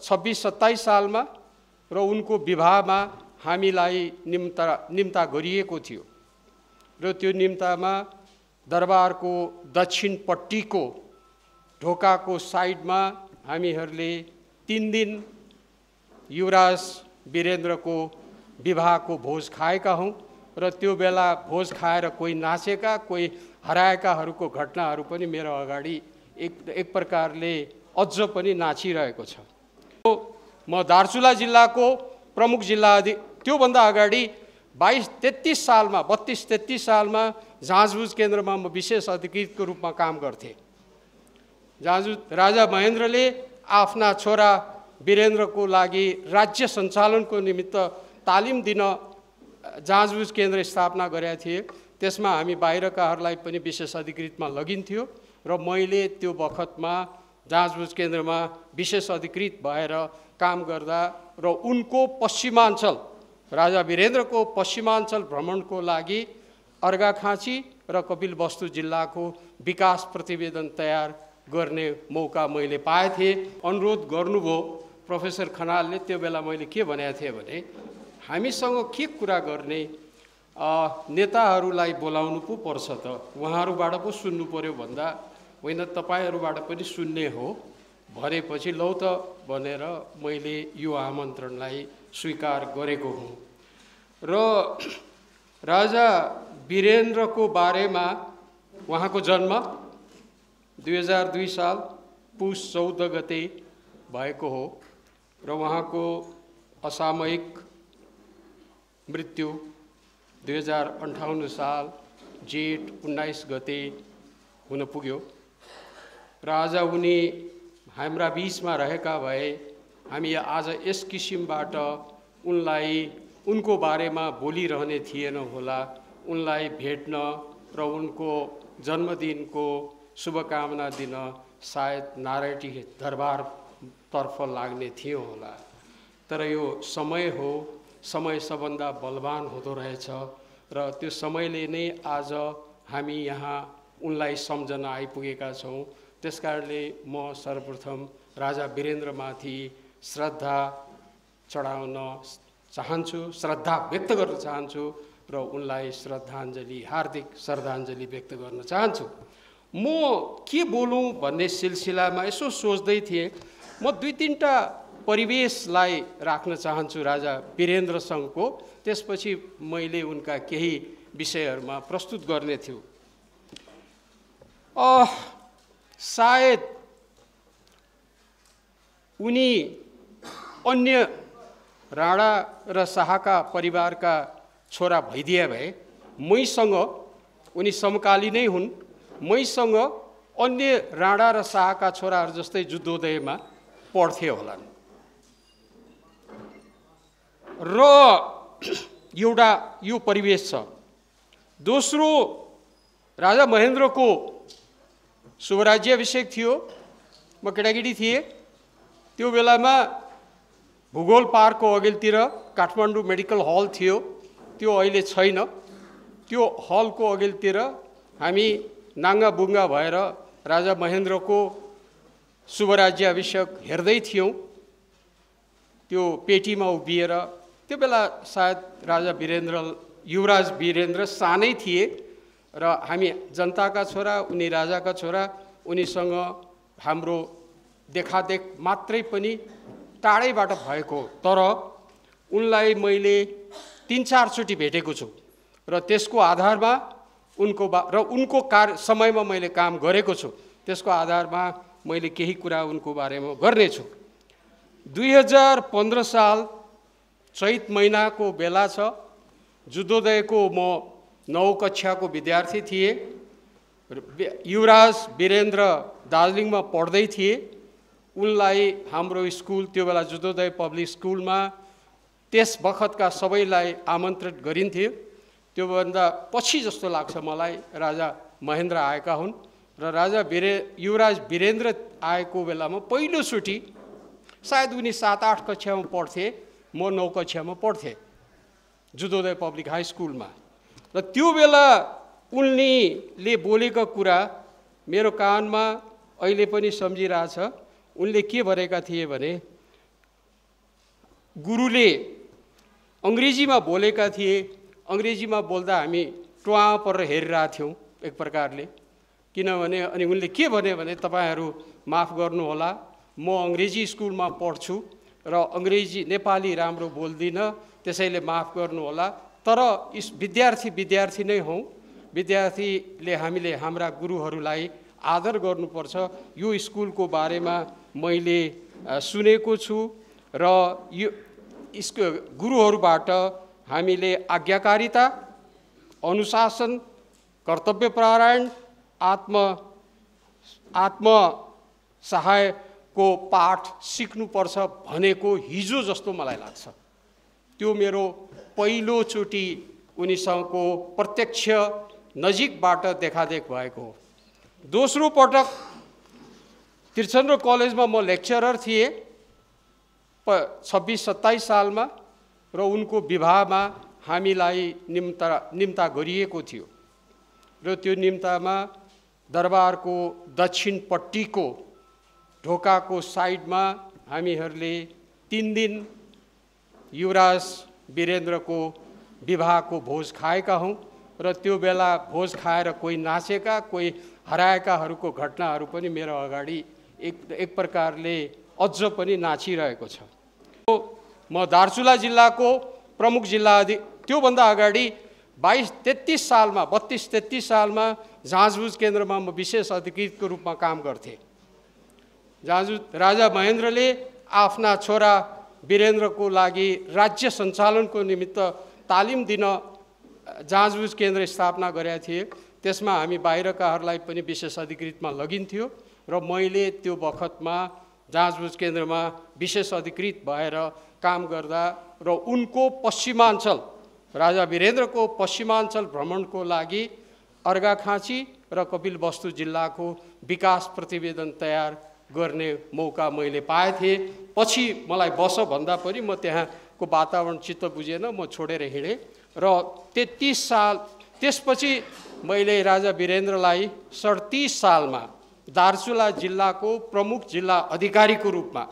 26-27 सालमा र उनको विवाहमा हामीलाई निम्ता गरिएको थियो र त्यो निम्तामा दरबारको दक्षिणपट्टिको ढोकाको साइडमा हामीहरूले 3 दिन युवराज वीरेन्द्रको विवाहको भोज खाएका हौं र त्यो बेला भोज खाएर कोही नाचेका कोही हराएकाहरूको घटनाहरू पनि मेरो अगाडि एक प्रकारले अझ पनि नाचिरहेको छ। म दार्चुला जिल्लाको प्रमुख जिल्ला त्योभन्दा अगाडि 32-33 सालमा जाँचबुझ केन्द्रमा म विशेष अधिकृतको रूपमा काम गर्थेँ। राजा महेन्द्रले आफ्ना छोरा वीरेन्द्रको लागि राज्य सञ्चालनको निमित्त तालिम दिन जाँचबुझ केन्द्र स्थापना गरेका थिए। त्यसमा हामी बाहिरकाहरूलाई पनि विशेष अधिकृतमा लगिन्थ्यो र मैले त्यो बखतमा जाँचबुझ केन्द्रमा विशेष अधिकृत भएर काम गर्दा र उनको पश्चिमाञ्चल राजा वीरेन्द्रको पश्चिमाञ्चल भ्रमणको लागि अर्घाखाँची र कपिलवस्तु जिल्लाको विकास प्रतिवेदन तयार गर्ने मौका मैले पाएको थिएँ। अनुरोध गर्नुभयो प्रोफेसर खनालले। त्यो बेला मैले के भनेको थिएँ भने हामीसँग के कुरा गर्ने, नेताहरूलाई बोलाउनु पो पर्छ त, उहाँहरूबाट पो सुन्नु पर्यो भन्दा होइन तपाईहरूबाट पनि सुन्ने हो भनेपछि लौ त भनेर मैले यो आमन्त्रणलाई स्वीकार गरेको हुँ। र राजा वीरेन्द्रको बारेमा उहाँको जन्म 2002 साल पुष 14 गते भएको हो र उहाँको असामयिक मृत्यु 2058 साल जेठ 19 गते हुन पुग्यो र आज उनी हाम्रा बीचमा रहेका भए हामी आज यस किसिमबाट उनको बारेमा बोलिरहने थिएन होला। उनलाई भेट्न र उनको जन्मदिनको शुभकामना दिन सायद नारायणी दरबारतर्फ लाग्ने थियो होला। तर यो समय हो, समय सबभन्दा बलवान हुँदो रहेछ र त्यो समयले नै आज हामी यहाँ उनलाई सम्झन आइपुगेका छौँ। त्यसकारणले म सर्वप्रथम राजा वीरेन्द्रमाथि श्रद्धा चढाउन चाहन्छु, श्रद्धा व्यक्त गर्न चाहन्छु र उनलाई हार्दिक श्रद्धाञ्जली व्यक्त गर्न चाहन्छु। म के बोलौँ भन्ने सिलसिलामा यसो सोच्दै थिएँ। म 2-3टा परिवेशलाई राख्न चाहन्छु राजा वीरेन्द्रसँगको, त्यसपछि मैले उनका केही विषयहरूमा प्रस्तुत गर्ने थियो। सायद उनी अन्य राणा र शाहका परिवारका छोरा भइदिए भए मैसँग उनी समकालीनै हुन्, मैसँग अन्य राणा र शाहका छोराहरू जस्तै जुद्धोदयमा पढ्थे होलान् र एउटा यो परिवेश छ। दोस्रो, राजा महेन्द्रको शुभराज्याभिषेक थियो। म केटाकेटी थिएँ। त्यो बेलामा भूगोल पार्कको अघिल्तिर काठमाडौँ मेडिकल हल थियो, त्यो अहिले छैन। त्यो हलको अघिल्तिर हामी नाङ्गा बुङ्गा भएर राजा महेन्द्रको शुभराज्याभिषेक हेर्दै थियौँ। त्यो पेटीमा उभिएर, त्यो बेला सायद युवराज वीरेन्द्र सानै थिए र हामी जनताका छोरा, उनी राजाका छोरा, उनीसँग हाम्रो देखादेख मात्रै पनि टाढैबाट भएको। तर उनलाई मैले 3-4 चोटि भेटेको छु र त्यसको आधारमा उनको समयमा मैले काम गरेको छु। त्यसको आधारमा मैले केही कुरा उनको बारेमा गर्नेछु। 2015 साल चैत महिनाको बेला छ। जुद्धोदयको म 9 कक्षाको विद्यार्थी थिएँ। युवराज वीरेन्द्र दार्जिलिङमा पढ्दै थिए। उनलाई हाम्रो स्कुल, त्यो बेला जुद्धोदय पब्लिक स्कुलमा त्यस बखतका सबैलाई आमन्त्रित गरिन्थ्यो। त्योभन्दा पछि जस्तो लाग्छ मलाई राजा महेन्द्र आएका हुन् र युवराज वीरेन्द्र आएको बेलामा पहिलोचोटि सायद उनी 7-8 कक्षामा पढ्थे, म 9 कक्षामा पढ्थेँ जुद्धोदय पब्लिक हाई स्कुलमा। र त्यो बेला उनले बोलेका कुरा मेरो कानमा अहिले पनि सम्झिरहेछ। उनले के भनेका थिए भने गुरुले अङ्ग्रेजीमा बोलेका थिए। अङ्ग्रेजीमा बोल्दा हामी टुवा परेर हेरिरहेका थियौँ एक प्रकारले, किनभने अनि उनले के भने तपाईहरू माफ गर्नुहोला, म अङ्ग्रेजी स्कुलमा पढ्छु र अङ्ग्रेजी नेपाली राम्रो बोल्दिनँ, त्यसैले माफ गर्नुहोला, तर विद्यार्थी नै हौँ, विद्यार्थीले हामीले हाम्रा गुरुहरूलाई आदर गर्नुपर्छ। यो स्कुलको बारेमा मैले सुनेको छु र यो गुरुहरूबाट हामीले आज्ञाकारिता, अनुशासन, कर्तव्यपरायण, आत्मसहायको पाठ सिक्नुपर्छ भनेको हिजो जस्तो मलाई लाग्छ। त्यो मेरो पहिलोचोटि उनीसँगको प्रत्यक्ष नजिकबाट देखादेख भएको हो। दोस्रो पटक त्रिचन्द्र कलेजमा म लेक्चरर थिएँ 26-27 सालमा र उनको विवाहमा हामीलाई निम्ता गरिएको थियो र त्यो निम्तामा दरबारको दक्षिणपट्टिको ढोकाको साइडमा हामीहरूले 3 दिन युवराज वीरेन्द्रको विवाहको भोज खाएका हौँ र त्यो बेला भोज खाएर कोही नाचेका, कोही हराएकाहरूको घटनाहरू पनि मेरो अगाडि एक प्रकारले अझ पनि नाचिरहेको छ। म दार्चुला जिल्लाको प्रमुख जिल्ला त्योभन्दा अगाडि 32-33 सालमा जाँचबुझ केन्द्रमा म विशेष अधिकृतको रूपमा काम गर्थेँ। राजा महेन्द्रले आफ्ना छोरा वीरेन्द्रको लागि राज्य सञ्चालनको निमित्त तालिम दिन जाँचबुझ केन्द्र स्थापना गरेका थिए। त्यसमा हामी बाहिरकाहरूलाई पनि विशेष अधिकृतमा लगिन्थ्यो र मैले त्यो बखतमा जाँचबुझ केन्द्रमा विशेष अधिकृत भएर काम गर्दा र उनको पश्चिमाञ्चल राजा वीरेन्द्रको पश्चिमाञ्चल भ्रमणको लागि अर्घाखाँची र कपिलवस्तु जिल्लाको विकास प्रतिवेदन तयार गर्ने मौका मैले पाएथेँ। पछि मलाई बस भन्दा पनि म त्यहाँको वातावरण चित्त बुझेन, म छोडेर हिँडेँ र 33 साल त्यसपछि मैले राजा वीरेन्द्रलाई 37 सालमा दार्चुला जिल्लाको प्रमुख जिल्ला अधिकारीको रूपमा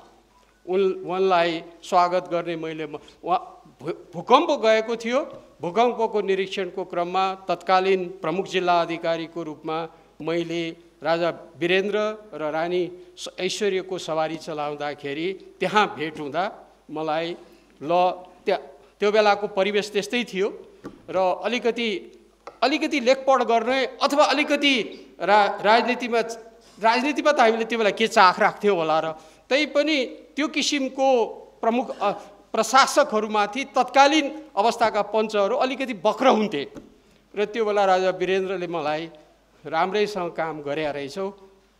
उनलाई स्वागत गर्ने मैले भूकम्प गएको थियो। भूकम्पको निरीक्षणको क्रममा तत्कालीन प्रमुख जिल्ला अधिकारीको रूपमा मैले राजा वीरेन्द्र र रानी ऐश्वर्यको सवारी चलाउँदाखेरि त्यहाँ भेट हुँदा मलाई त्यो बेलाको परिवेश त्यस्तै थियो र अलिकति लेखपढ गर्ने अथवा अलिकति राजनीतिमा त हामीले त्यो बेला के चाख राख्थ्यौँ होला र तैपनि त्यो किसिमको प्रमुख प्रशासकहरूमाथि तत्कालीन अवस्थाका पञ्चहरू अलिकति बक्र हुन्थे र त्यो बेला राजा वीरेन्द्रले मलाई राम्रैसँग काम गरे रहेछौ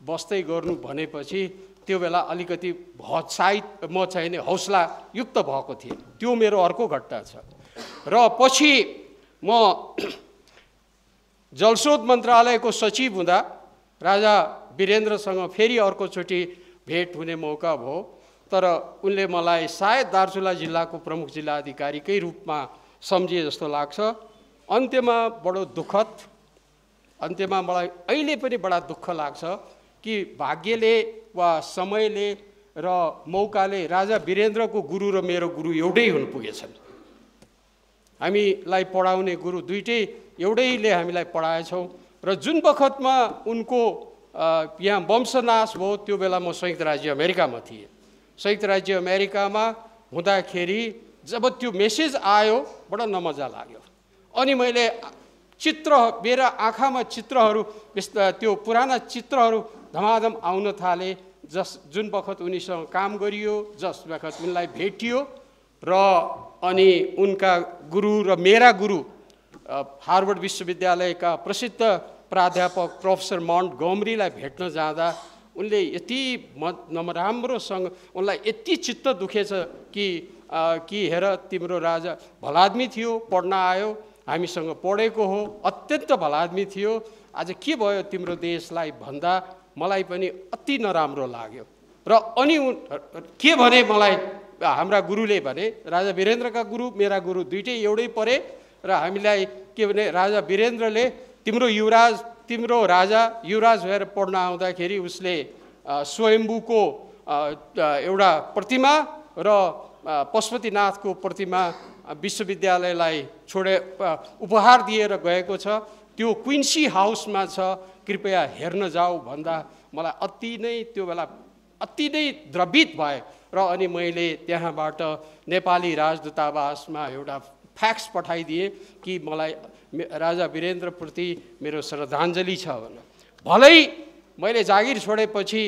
बस्दै गर्नु भनेपछि त्यो बेला अलिकति हत्साहित म चाहिँ नि हौसलायुक्त भएको थिएँ। त्यो मेरो अर्को घटना छ र पछि म जलस्रोत मन्त्रालयको सचिव हुँदा राजा वीरेन्द्रसँग फेरि अर्कोचोटि भेट हुने मौका भयो, तर उनले मलाई सायद दार्चुला जिल्लाको प्रमुख जिल्ला अधिकारीकै रूपमा सम्झिए जस्तो लाग्छ। अन्त्यमा मलाई अहिले पनि बडा दुःख लाग्छ कि भाग्यले वा समयले र मौकाले राजा वीरेन्द्रको गुरु र मेरो गुरु एउटै हुन पुगेछन्। हामीलाई पढाउने गुरु दुईटै एउटैले हामीलाई पढाएछौँ र जुन बखतमा उनको यहाँ वंशनाश भयो त्यो बेला म संयुक्त राज्य अमेरिकामा थिएँ। संयुक्त राज्य अमेरिकामा हुँदाखेरि जब त्यो मेसेज आयो बडा नमजा लाग्यो। अनि मैले मेरा आँखामा चित्रहरू त्यो पुराना चित्रहरू धमाधम आउन थाले जुन बखत उनीसँग काम गरियो, जस बखत उनलाई भेटियो र अनि उनका गुरु र मेरा गुरु हार्वर्ड विश्वविद्यालयका प्रसिद्ध प्राध्यापक प्रोफेसर मन्टगोमरीलाई भेट्न जाँदा उनले यति नराम्रोसँग उनलाई यति चित्त दुखेछ कि हेर तिम्रो राजा भलादमी थियो, पढ्न आयो, हामीसँग पढेको हो, अत्यन्त भलादमी थियो, आज के भयो तिम्रो देशलाई भन्दा मलाई पनि अति नराम्रो लाग्यो। र अनि के भने मलाई हाम्रा गुरुले भने राजा वीरेन्द्रका गुरु मेरा गुरु दुईटै एउटै परे र हामीलाई के भने राजा वीरेन्द्रले तिम्रो राजा युवराज भएर पढ्न आउँदाखेरि उसले स्वयम्भूको एउटा प्रतिमा र पशुपतिनाथको प्रतिमा विश्वविद्यालयलाई उपहार दिएर गएको छ। त्यो क्विन्सी हाउसमा छ, कृपया हेर्न जाऊ भन्दा मलाई अति नै त्यो बेला अति नै द्रवित भए र अनि मैले त्यहाँबाट नेपाली राजदूतावासमा एउटा फ्याक्स पठाइदिएँ कि मलाई राजा वीरेन्द्रप्रति मेरो श्रद्धाञ्जली छ भनेर। भलै मैले जागिर छोडेपछि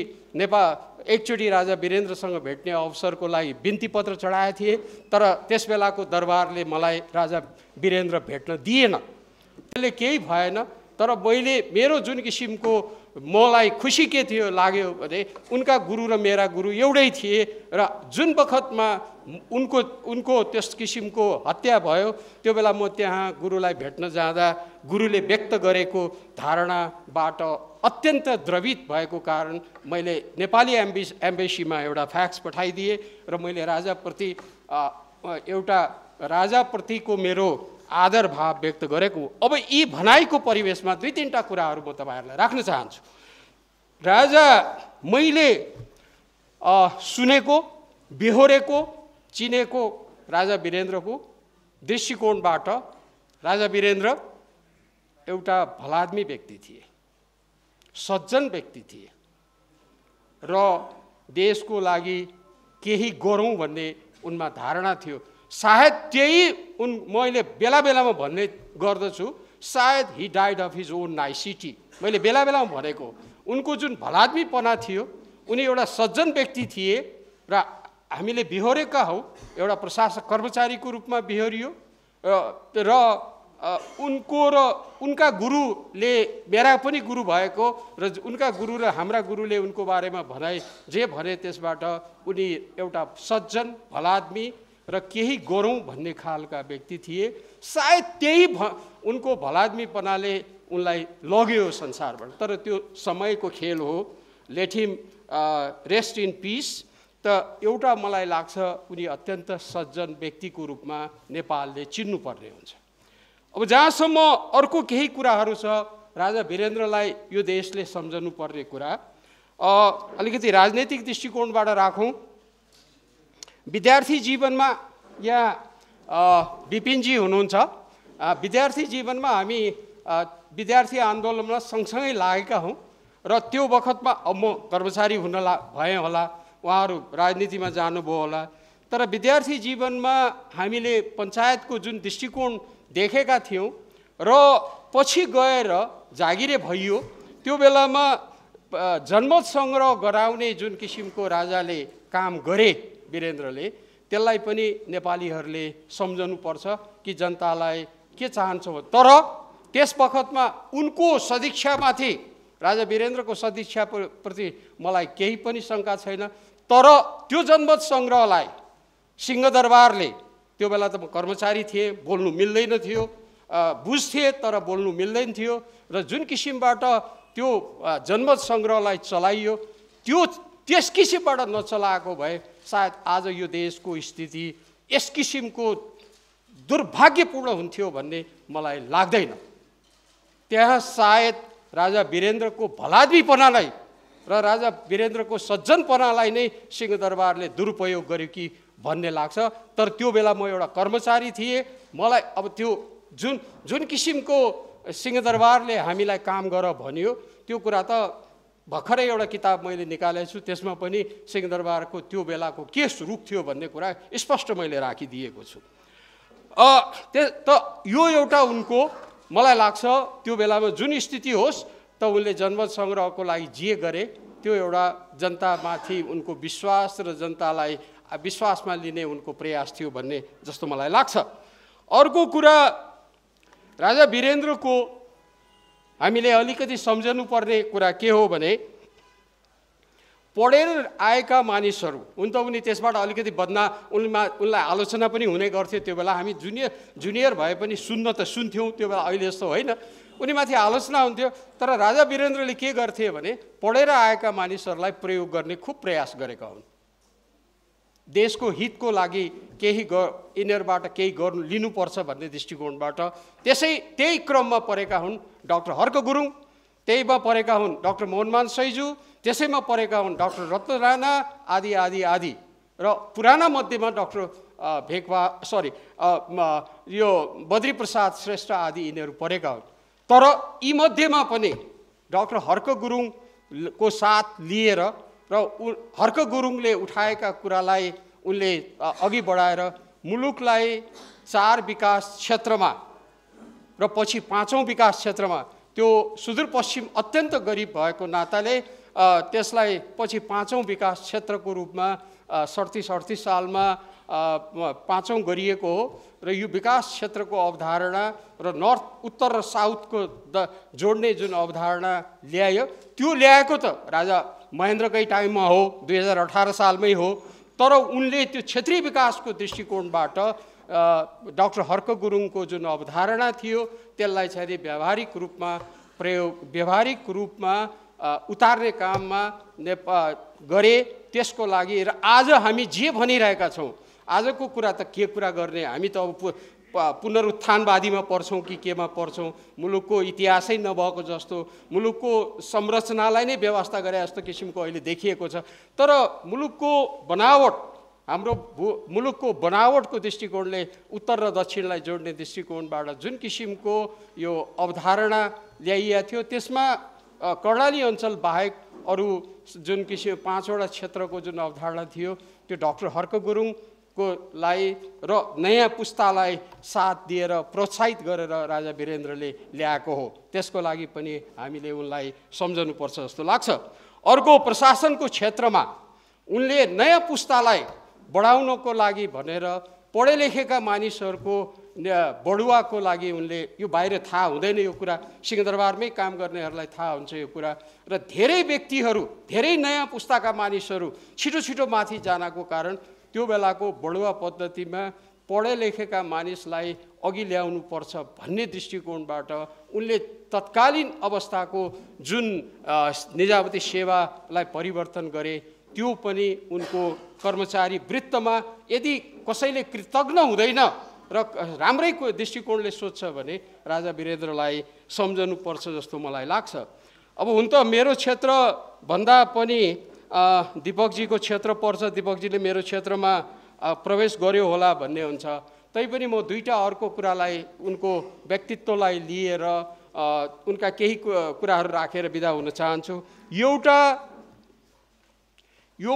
एकचोटि राजा वीरेन्द्रसँग भेट्ने अवसरको लागि बिन्ती पत्र चढाएको थिएँ, तर त्यस बेलाको दरबारले मलाई राजा वीरेन्द्र भेट्न दिएन। त्यसले केही भएन, तर मैले मेरो जुन किसिमको मलाई खुसी के थियो लाग्यो भने उनका गुरु र मेरा गुरु एउटै थिए र जुन बखतमा उनको त्यस किसिमको हत्या भयो त्यो बेला म त्यहाँ गुरुलाई भेट्न जाँदा गुरुले व्यक्त गरेको धारणाबाट अत्यन्त द्रवित भएको कारण मैले नेपाली एम्बेसीमा एउटा फ्याक्स पठाइदिएँ र मैले राजाप्रतिको मेरो आदर भाव व्यक्त गरेको। अब यी भनाइको परिवेशमा दुई तीनटा कुराहरू म तपाईहरुलाई राख्न चाहन्छु। राजा मैले सुनेको, बिहोरेको, चिनेको राजा वीरेन्द्रको दृष्टिकोणबाट राजा वीरेन्द्र एउटा भलाद्मी व्यक्ति थिए, सज्जन व्यक्ति थिए र देशको लागि केही गरौँ भन्ने उनमा धारणा थियो। सायद त्यही मैले बेला बेलामा भन्ने गर्दछु, सायद he died of his own nicety. मैले बेला बेलामा भनेको उनको जुन भलाद्मीपना थियो, उनी एउटा सज्जन व्यक्ति थिए र हामीले बिहोरेका हौ। एउटा प्रशासक कर्मचारीको रूपमा बिहोरियो र उनका गुरुले मेरा पनि गुरु भएको र उनका गुरु र हाम्रा गुरुले उनको बारेमा जे भने त्यसबाट उनी एउटा सज्जन भलाद्मी र केही गरौँ भन्ने खालका व्यक्ति थिए। सायद त्यही उनको भलाद्मीपनाले उनलाई लग्यो संसारबाट। तर त्यो समयको खेल हो, let him rest in peace. त एउटा मलाई लाग्छ उनी अत्यन्त सज्जन व्यक्तिको रूपमा नेपालले चिन्नुपर्ने हुन्छ। अब जहाँसम्म अर्को केही कुराहरू छ राजा वीरेन्द्रलाई यो देशले सम्झनु पर्ने कुरा, अलिकति राजनैतिक दृष्टिकोणबाट राखौँ। विद्यार्थी जीवनमा यहाँ विपिनजी हुनुहुन्छ। विद्यार्थी जीवनमा हामी विद्यार्थी आन्दोलनमा सँगसँगै लागेका हौँ र त्यो बखतमा अब म कर्मचारी हुन भएँ होला, उहाँहरू राजनीतिमा जानुभयो होला, तर विद्यार्थी जीवनमा हामीले पञ्चायतको जुन दृष्टिकोण देखेका थियौँ र पछि गएर जागिरे भइयो, त्यो बेलामा जनमत सङ्ग्रह गराउने जुन किसिमको राजाले काम गरे वीरेन्द्रले, त्यसलाई पनि नेपालीहरूले सम्झनुपर्छ कि जनतालाई के चाहन्छ। तर त्यस बखतमा उनको सदिच्छामाथि, राजा वीरेन्द्रको सदिच्छाप्रति मलाई केही पनि शङ्का छैन। तर त्यो जनमत सङ्ग्रहलाई सिंहदरबारले, त्यो बेला त म कर्मचारी थिएँ, बोल्नु मिल्दैन थियो, बुझ्थे तर बोल्नु मिल्दैन थियो र जुन किसिमबाट त्यो जनमत सङ्ग्रहलाई चलाइयो, त्यस किसिमबाट नचलाएको भए सायद आज यो देशको स्थिति यस किसिमको दुर्भाग्यपूर्ण हुन्थ्यो भन्ने मलाई लाग्दैन। त्यहाँ सायद राजा वीरेन्द्रको भलाद्मीपनालाई र राजा वीरेन्द्रको सज्जनपनालाई नै सिंहदरबारले दुरुपयोग गर्यो कि भन्ने लाग्छ। तर त्यो बेला म एउटा कर्मचारी थिएँ, मलाई अब त्यो जुन किसिमको सिंहदरबारले हामीलाई काम गर भन्यो, त्यो कुरा त भर्खरै एउटा किताब मैले निकालेको छु, त्यसमा पनि सिंहदरबारको त्यो बेलाको के रूप थियो भन्ने कुरा स्पष्ट मैले राखिदिएको छु। यो एउटा उनको मलाई लाग्छ त्यो बेलामा जुन स्थिति होस् त उनले जनमत सङ्ग्रहको लागि जे गरे त्यो एउटा जनतामाथि उनको विश्वास र जनतालाई विश्वासमा लिने उनको प्रयास थियो भन्ने जस्तो मलाई लाग्छ। अर्को कुरा, राजा वीरेन्द्रको हामीले अलिकति सम्झनु पर्ने कुरा के हो भने, पढेर आएका मानिसहरू हुन त उनी त्यसबाट अलिकति उनलाई आलोचना पनि हुने गर्थ्यो। त्यो बेला हामी जुनियर भए पनि सुन्न त सुन्थ्यौँ, त्यो बेला अहिले जस्तो होइन, उनीमाथि आलोचना हुन्थ्यो। तर राजा वीरेन्द्रले के गर्थे भने पढेर आएका मानिसहरूलाई प्रयोग गर्ने खुब प्रयास गरेका हुन्। देशको हितको लागि यिनीहरूबाट केही लिनुपर्छ भन्ने दृष्टिकोणबाट त्यही क्रममा परेका हुन् डाक्टर हर्क गुरुङ, त्यहीमा परेका हुन् डाक्टर मोहनमान सैजू, त्यसैमा परेका हुन् डाक्टर रत्न राणा आदि आदि आदि। र पुराना मध्येमा डक्टर यो बद्रीप्रसाद श्रेष्ठ आदि यिनीहरू पढेका हुन्। तर यी मध्येमा पनि डाक्टर हर्क गुरुङको साथ लिएर र हर्क गुरुङले उठाएका कुरालाई उनले अघि बढाएर मुलुकलाई 4 विकास क्षेत्रमा र पछि 5औं विकास क्षेत्रमा, त्यो सुदूरपश्चिम अत्यन्त गरिब भएको नाताले त्यसलाई पछि 5औं विकास क्षेत्रको रूपमा 37-38 सालमा 5औं गरिएको हो। र यो विकास क्षेत्रको अवधारणा र नर्थ, उत्तर र साउथको जोड्ने जुन अवधारणा ल्यायो, त्यो ल्याएको त राजा महेन्द्रकै टाइममा हो, 2018 सालमै हो। तर उनले त्यो क्षेत्रीय विकासको दृष्टिकोणबाट डाक्टर हर्क गुरुङको जुन अवधारणा थियो त्यसलाई चाहिँ व्यावहारिक रूपमा उतार्ने काममा गरे। त्यसको लागि र आज हामी जे भनिरहेका छौँ, आजको कुरा त के कुरा गर्ने, हामी त अब पुनरुत्थानवादीमा पर्छौँ कि केमा पर्छौँ, मुलुकको इतिहासै नभएको जस्तो, मुलुकको संरचनालाई नै व्यवस्था गरे जस्तो किसिमको अहिले देखिएको छ। तर मुलुकको बनावट, हाम्रो मुलुकको बनावटको दृष्टिकोणले उत्तर र दक्षिणलाई जोड्ने दृष्टिकोणबाट जुन किसिमको यो अवधारणा ल्याइएको थियो, त्यसमा कर्णाली अञ्चल बाहेक अरू जुन किसिम 5वटा क्षेत्रको जुन अवधारणा थियो, त्यो डाक्टर हर्क गुरुङकोलाई र नयाँ पुस्तालाई साथ दिएर प्रोत्साहित गरेर राजा वीरेन्द्रले ल्याएको हो। त्यसको लागि पनि हामीले उनलाई सम्झनुपर्छ जस्तो लाग्छ। अर्को, प्रशासनको क्षेत्रमा उनले नयाँ पुस्तालाई बढाउनको लागि भनेर पढे लेखेका मानिसहरूको बढुवाको लागि उनले, यो बाहिर थाहा हुँदैन यो कुरा, सिंहदरबारमै काम गर्नेहरूलाई थाहा हुन्छ यो कुरा, र धेरै व्यक्तिहरू, धेरै नयाँ पुस्ताका मानिसहरू छिटो छिटो माथि जानको कारण त्यो बेलाको बढुवा पद्धतिमा पढे लेखेका मानिसलाई अघि ल्याउनु पर्छ भन्ने दृष्टिकोणबाट उनले तत्कालीन अवस्थाको जुन निजामती सेवालाई परिवर्तन गरे, त्यो पनि उनको कर्मचारी वृत्तमा यदि कसैले कृतज्ञ हुँदैन र राम्रै दृष्टिकोणले सोध्छ भने राजा वीरेन्द्रलाई सम्झनुपर्छ जस्तो मलाई लाग्छ। अब हुन त मेरो क्षेत्र भन्दा पनि दीपकजीको क्षेत्र पर्छ, दीपकजीले मेरो क्षेत्रमा प्रवेश गर्यो होला भन्ने हुन्छ। तैपनि म दुईटा अर्को कुरालाई, उनको व्यक्तित्वलाई लिएर उनका केही कुराहरू राखेर बिदा हुन चाहन्छु। एउटा, यो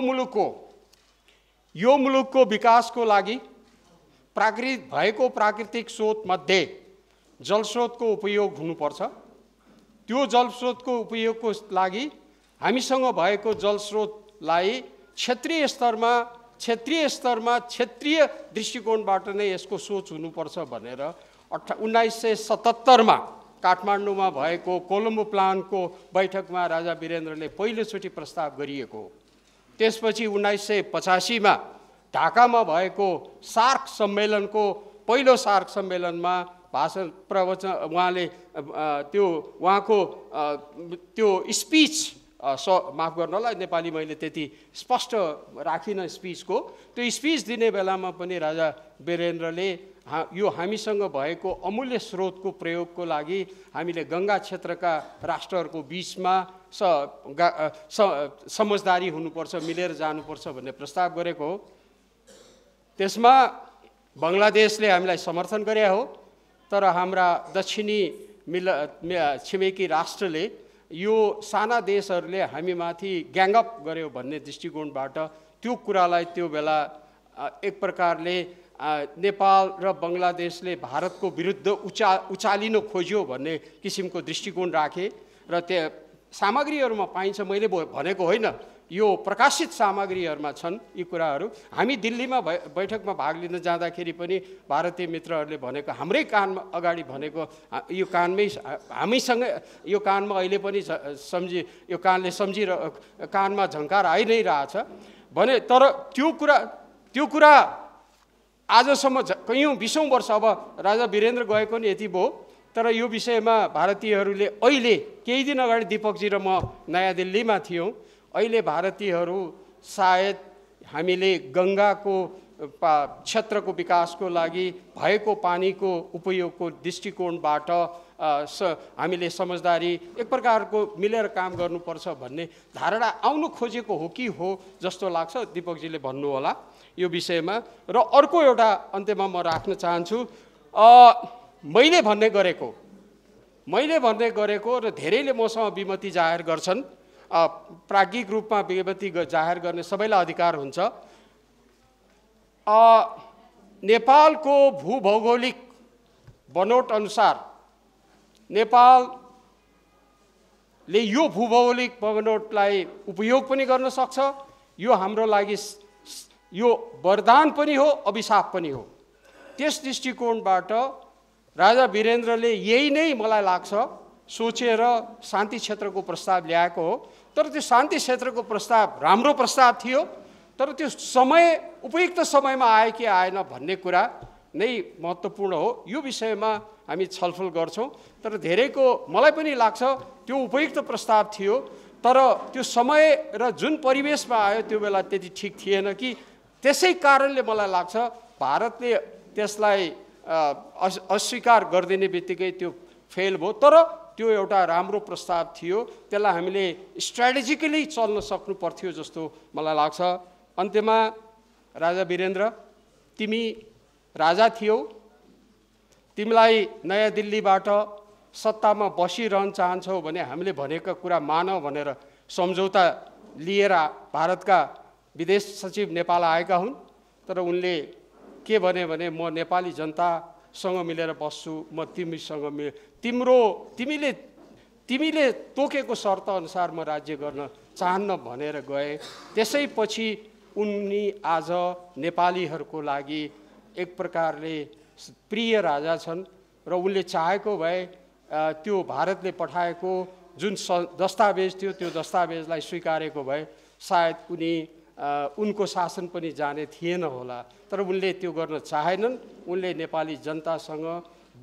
मुलुकको विकासको लागि प्राकृतिक स्रोत मध्ये जलस्रोतको उपयोग हुनुपर्छ। त्यो जलस्रोतको उपयोगको लागि हामीसँग भएको जलस्रोतलाई क्षेत्रीय क्षेत्रीय दृष्टिकोणबाट नै यसको सोच हुनुपर्छ भनेर 1977 मा काठमाडौँमा भएको कोलम्बो प्लानको बैठकमा राजा वीरेन्द्रले पहिलोचोटि प्रस्ताव गरिएको हो। त्यसपछि 1985 मा ढाकामा भएको सार्क सम्मेलनको पहिलो सार्क सम्मेलनमा भाषण प्रवचन उहाँले उहाँको त्यो स्पिच, माफ गर्नलाई नेपाली मैले त्यति स्पष्ट राखिनँ स्पिचको, त्यो स्पिच दिने बेलामा पनि राजा वीरेन्द्रले यो हामीसँग भएको अमूल्य स्रोतको प्रयोगको लागि हामीले गङ्गा क्षेत्रका राष्ट्रहरूको बिचमा समझदारी हुनुपर्छ, मिलेर जानुपर्छ भन्ने प्रस्ताव गरेको हो। त्यसमा बङ्गलादेशले हामीलाई समर्थन गरे हो, तर हाम्रा दक्षिणी छिमेकी राष्ट्रले, यो साना देशहरूले हामीमाथि ग्याङअप गर्यो भन्ने दृष्टिकोणबाट त्यो कुरालाई त्यो बेला एक प्रकारले नेपाल र बङ्गलादेशले भारतको विरुद्ध उचालिन खोज्यो भन्ने किसिमको दृष्टिकोण राखे र त्यो सामग्रीहरूमा पाइन्छ। मैले भनेको होइन, यो प्रकाशित सामग्रीहरूमा छन् यी कुराहरू। हामी दिल्लीमा बैठकमा भाग लिन जाँदाखेरि पनि भारतीय मित्रहरूले भनेको, हाम्रै कानमा अगाडि भनेको, यो कानमै हामीसँग यो कानमा अहिले पनि यो कानले कानमा झङ्कार आइ नै रहेछ भने, तर त्यो कुरा आजसम्म कैयौँ 20औं वर्ष, अब राजा वीरेन्द्र गएको नि यति भयो, तर यो विषयमा भारतीयहरूले अहिले केही दिन अगाडि दीपकजी र म नयाँ दिल्लीमा थियौँ, अहिले भारतीयहरू सायद हामीले गङ्गाको क्षेत्रको विकासको लागि भएको पानीको उपयोगको दृष्टिकोणबाट हामीले समझदारी एक प्रकारको मिलेर काम गर्नुपर्छ भन्ने धारणा आउनु खोजेको हो कि हो जस्तो लाग्छ। दीपकजीले भन्नुहोला यो विषयमा। र अर्को एउटा अन्त्यमा म राख्न चाहन्छु, मैले भन्ने गरेको र धेरैले मसँग विमति जाहेर गर्छन्, प्राज्ञिक रूपमा विमति जाहेर गर्ने सबैलाई अधिकार हुन्छ। नेपालको भूभौगोलिक बनोट अनुसार नेपालले यो भूभौगोलिक बनोटलाई उपयोग पनि गर्न सक्छ। यो हाम्रो लागि यो वरदान पनि हो, अभिशाप पनि हो। त्यस दृष्टिकोणबाट राजा वीरेन्द्रले यही नै मलाई लाग्छ सोचेर शान्ति क्षेत्रको प्रस्ताव ल्याएको हो। तर त्यो शान्ति क्षेत्रको प्रस्ताव राम्रो प्रस्ताव थियो, तर त्यो समय उपयुक्त समयमा आयो कि आएन भन्ने कुरा नै महत्त्वपूर्ण हो। यो विषयमा हामी छलफल गर्छौँ। तर धेरैको मलाई पनि लाग्छ त्यो उपयुक्त प्रस्ताव थियो, तर त्यो समय र जुन परिवेशमा आयो त्यो बेला त्यति ठिक थिएन कि त्यसै कारणले मलाई लाग्छ भारतले त्यसलाई अस्वीकार गरिदिने बित्तिकै त्यो फेल भयो। तर त्यो एउटा राम्रो प्रस्ताव थियो, त्यसलाई हामीले स्ट्र्याटेजिकली चल्न सक्नु पर्थ्यो जस्तो मलाई लाग्छ। अन्त्यमा राजा वीरेन्द्र, तिमी राजा थियौ, तिमीलाई नयाँ दिल्लीबाट सत्तामा बसिरहन चाहन्छौ भने हामीले भनेका कुरा मान भनेर सम्झौता लिएर भारतका विदेश सचिव नेपाल आएका हुन्। तर उनले के भने म नेपाली जनतासँग मिलेर बस्छु, म तिमीसँग तिमीले तोकेको शर्त अनुसार म राज्य गर्न चाहन्न भनेर गए। त्यसैपछि उनी आज नेपालीहरूको लागि एक प्रकारले प्रिय राजा छन् र उनले चाहेको भए त्यो भारतले पठाएको जुन दस्तावेज थियो त्यो दस्तावेजलाई स्वीकारेको भए सायद उनको शासन पनि जाने थिएन होला। तर उनले त्यो गर्न चाहेनन्। उनले नेपाली जनतासँग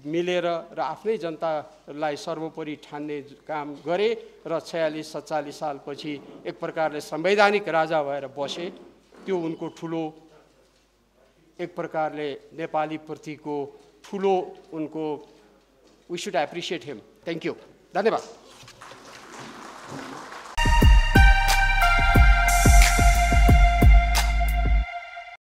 मिलेर र आफ्नै जनतालाई सर्वोपरि ठान्ने काम गरे र 46-47 सालपछि एक प्रकारले संवैधानिक राजा भएर बसे। त्यो उनको ठुलो एक प्रकारले नेपाली प्रतिको ठुलो उनको we should appreciate him. Thank you, धन्यवाद।